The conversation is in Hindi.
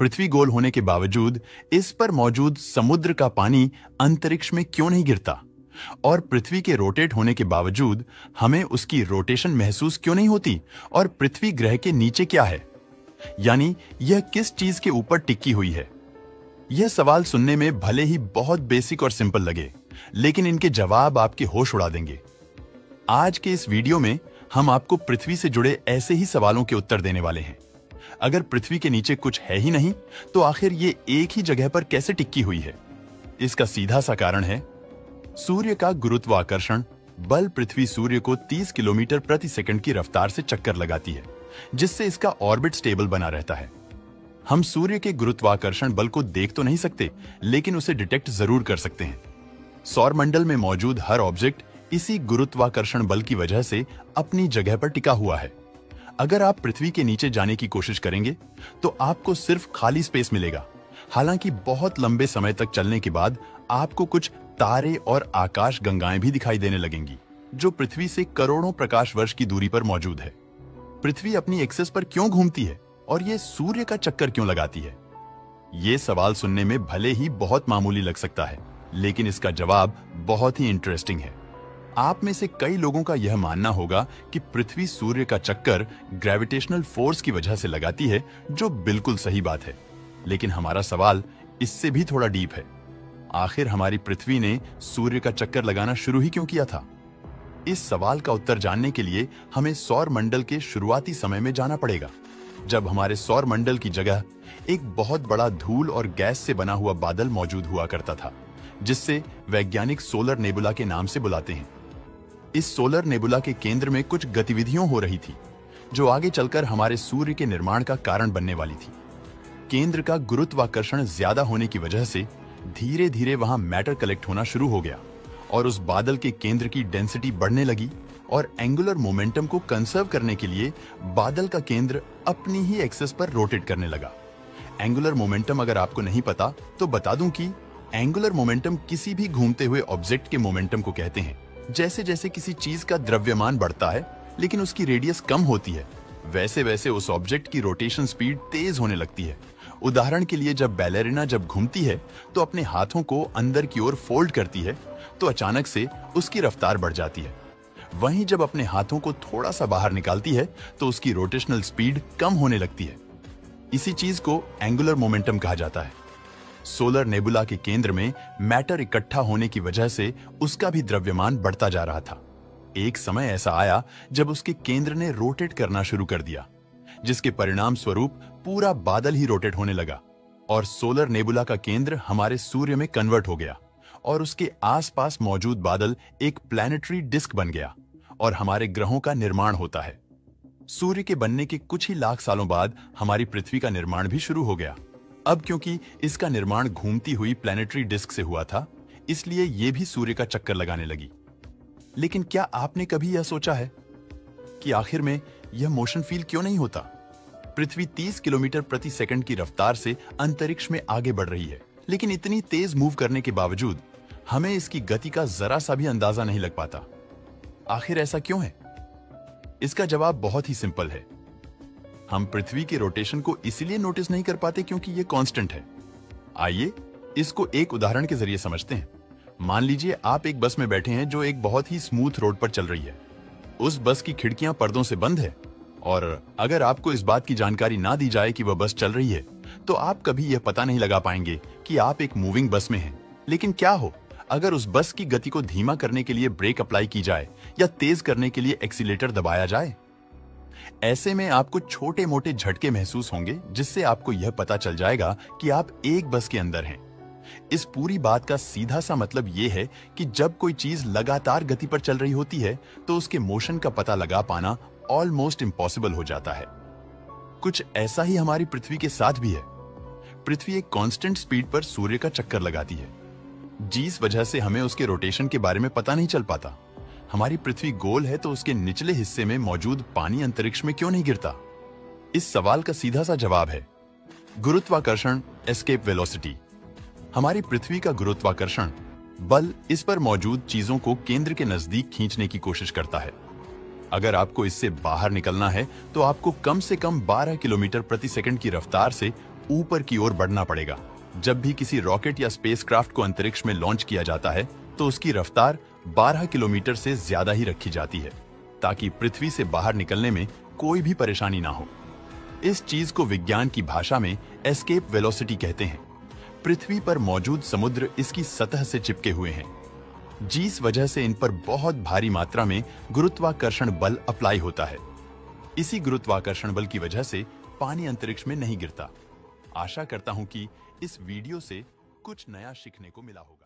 पृथ्वी गोल होने के बावजूद इस पर मौजूद समुद्र का पानी अंतरिक्ष में क्यों नहीं गिरता? और पृथ्वी के रोटेट होने के बावजूद हमें उसकी रोटेशन महसूस क्यों नहीं होती? और पृथ्वी ग्रह के नीचे क्या है, यानी यह किस चीज के ऊपर टिकी हुई है? यह सवाल सुनने में भले ही बहुत बेसिक और सिंपल लगे, लेकिन इनके जवाब आपके होश उड़ा देंगे। आज के इस वीडियो में हम आपको पृथ्वी से जुड़े ऐसे ही सवालों के उत्तर देने वाले हैं। अगर पृथ्वी के नीचे कुछ है ही नहीं, तो आखिर ये एक ही जगह पर कैसे टिकी हुई है? इसका सीधा सा कारण है सूर्य का गुरुत्वाकर्षण बल। पृथ्वी सूर्य को 30 किलोमीटर प्रति सेकंड की रफ्तार से चक्कर लगाती है, जिससे इसका ऑर्बिट स्टेबल बना रहता है। हम सूर्य के गुरुत्वाकर्षण बल को देख तो नहीं सकते, लेकिन उसे डिटेक्ट जरूर कर सकते हैं। सौरमंडल में मौजूद हर ऑब्जेक्ट इसी गुरुत्वाकर्षण बल की वजह से अपनी जगह पर टिका हुआ है। अगर आप पृथ्वी के नीचे जाने की कोशिश करेंगे तो आपको सिर्फ खाली स्पेस मिलेगा। हालांकि बहुत लंबे समय तक चलने के बाद आपको कुछ तारे और आकाश गंगाएं भी दिखाई देने लगेंगी, जो पृथ्वी से करोड़ों प्रकाश वर्ष की दूरी पर मौजूद है। पृथ्वी अपनी एक्सिस पर क्यों घूमती है और ये सूर्य का चक्कर क्यों लगाती है? ये सवाल सुनने में भले ही बहुत मामूली लग सकता है, लेकिन इसका जवाब बहुत ही इंटरेस्टिंग है। आप में से कई लोगों का यह मानना होगा कि पृथ्वी सूर्य का चक्कर ग्रेविटेशनल फोर्स की वजह से लगाती है, जो बिल्कुल सही बात है। लेकिन हमारा सवाल इससे भी थोड़ा डीप है। आखिर हमारी पृथ्वी ने सूर्य का चक्कर लगाना शुरू ही क्यों किया था? इस सवाल का उत्तर जानने के लिए हमें सौर मंडल के शुरुआती समय में जाना पड़ेगा, जब हमारे सौर मंडल की जगह एक बहुत बड़ा धूल और गैस से बना हुआ बादल मौजूद हुआ करता था, जिससे वैज्ञानिक सोलर नेबुला के नाम से बुलाते हैं। इस सोलर नेबुला के केंद्र में कुछ गतिविधियां हो रही थी, जो आगे चलकर हमारे सूर्य के निर्माण का कारण बनने वाली थी। केंद्र का गुरुत्वाकर्षण ज्यादा होने की वजह से धीरे धीरे वहां मैटर कलेक्ट होना शुरू हो गया और उस बादल के केंद्र की डेंसिटी बढ़ने लगी, और एंगुलर मोमेंटम को कंजर्व करने के लिए बादल का केंद्र अपनी ही एक्सिस पर रोटेट करने लगा। एंगुलर मोमेंटम अगर आपको नहीं पता तो बता दूं कि एंगुलर मोमेंटम किसी भी घूमते हुए ऑब्जेक्ट के मोमेंटम को कहते हैं। जैसे जैसे किसी चीज का द्रव्यमान बढ़ता है लेकिन उसकी रेडियस कम होती है, वैसे वैसे उस ऑब्जेक्ट की रोटेशन स्पीड तेज होने लगती है। उदाहरण के लिए, जब बैलेरिना जब घूमती है तो अपने हाथों को अंदर की ओर फोल्ड करती है, तो अचानक से उसकी रफ्तार बढ़ जाती है। वहीं जब अपने हाथों को थोड़ा सा बाहर निकालती है तो उसकी रोटेशनल स्पीड कम होने लगती है। इसी चीज को एंगुलर मोमेंटम कहा जाता है। सोलर नेबुला के केंद्र में मैटर इकट्ठा होने की वजह से उसका भी द्रव्यमान बढ़ता जा रहा था। एक समय ऐसा आया जब उसके केंद्र ने रोटेट करना शुरू कर दिया, जिसके परिणाम स्वरूप पूरा बादल ही रोटेट होने लगा और सोलर नेबुला का केंद्र हमारे सूर्य में कन्वर्ट हो गया और उसके आसपास मौजूद बादल एक प्लैनेटरी डिस्क बन गया और हमारे ग्रहों का निर्माण होता है। सूर्य के बनने के कुछ ही लाख सालों बाद हमारी पृथ्वी का निर्माण भी शुरू हो गया। अब क्योंकि इसका निर्माण घूमती हुई प्लैनेटरी डिस्क से हुआ था, इसलिए यह भी सूर्य का चक्कर लगाने लगी। लेकिन क्या आपने कभी यह सोचा है कि आखिर में यह मोशन फील क्यों नहीं होता? पृथ्वी 30 किलोमीटर प्रति सेकंड की रफ्तार से अंतरिक्ष में आगे बढ़ रही है, लेकिन इतनी तेज मूव करने के बावजूद हमें इसकी गति का जरा सा भी अंदाजा नहीं लग पाता। आखिर ऐसा क्यों है? इसका जवाब बहुत ही सिंपल है। हम पृथ्वी के रोटेशन को इसलिए नोटिस नहीं कर पाते क्योंकि यह कांस्टेंट है। आइए इसको एक उदाहरण के जरिए समझते हैं। मान लीजिए आप एक बस में बैठे हैं जो एक बहुत ही स्मूथ रोड पर चल रही है। उस बस की खिड़कियां पर्दों से बंद है, और अगर आपको इस बात की जानकारी ना दी जाए कि वह बस चल रही है, तो आप कभी यह पता नहीं लगा पाएंगे कि आप एक मूविंग बस में हैं। लेकिन क्या हो अगर उस बस की गति को धीमा करने के लिए ब्रेक अप्लाई की जाए या तेज करने के लिए एक्सीलेटर दबाया जाए? ऐसे में आपको छोटे मोटे झटके महसूस होंगे, जिससे आपको यह पता चल जाएगा कि आप एक बस के अंदर हैं। इस पूरी बात का सीधा सा मतलब यह है कि जब कोई चीज लगातार गति पर चल रही होती है तो उसके मोशन का पता लगा पाना ऑलमोस्ट इम्पॉसिबल हो जाता है। कुछ ऐसा ही हमारी पृथ्वी के साथ भी है। पृथ्वी एक कांस्टेंट स्पीड पर सूर्य का चक्कर लगाती है, जिस वजह से हमें उसके रोटेशन के बारे में पता नहीं चल पाता। हमारी पृथ्वी गोल है तो उसके निचले हिस्से में मौजूद पानी अंतरिक्ष में क्यों नहीं गिरता? इस सवाल का सीधा सा जवाब है गुरुत्वाकर्षण एस्केप वेलोसिटी। हमारी पृथ्वी का गुरुत्वाकर्षण बल इस पर मौजूद चीजों को केंद्र के नजदीक खींचने की कोशिश करता है। अगर आपको इससे बाहर निकलना है तो आपको कम से कम 12 किलोमीटर प्रति सेकंड की रफ्तार से ऊपर की ओर बढ़ना पड़ेगा। जब भी किसी रॉकेट या स्पेसक्राफ्ट को अंतरिक्ष में लॉन्च किया जाता है तो उसकी रफ्तार 12 किलोमीटर से ज्यादा ही रखी जाती है, ताकि पृथ्वी से बाहर निकलने में कोई भी परेशानी ना हो। इस चीज को विज्ञान की भाषा में एस्केप वेलोसिटी कहते हैं। पृथ्वी पर मौजूद समुद्र इसकी सतह से चिपके हुए हैं, जिस वजह से इन पर बहुत भारी मात्रा में गुरुत्वाकर्षण बल अप्लाई होता है। इसी गुरुत्वाकर्षण बल की वजह से पानी अंतरिक्ष में नहीं गिरता। आशा करता हूं कि इस वीडियो से कुछ नया सीखने को मिला होगा।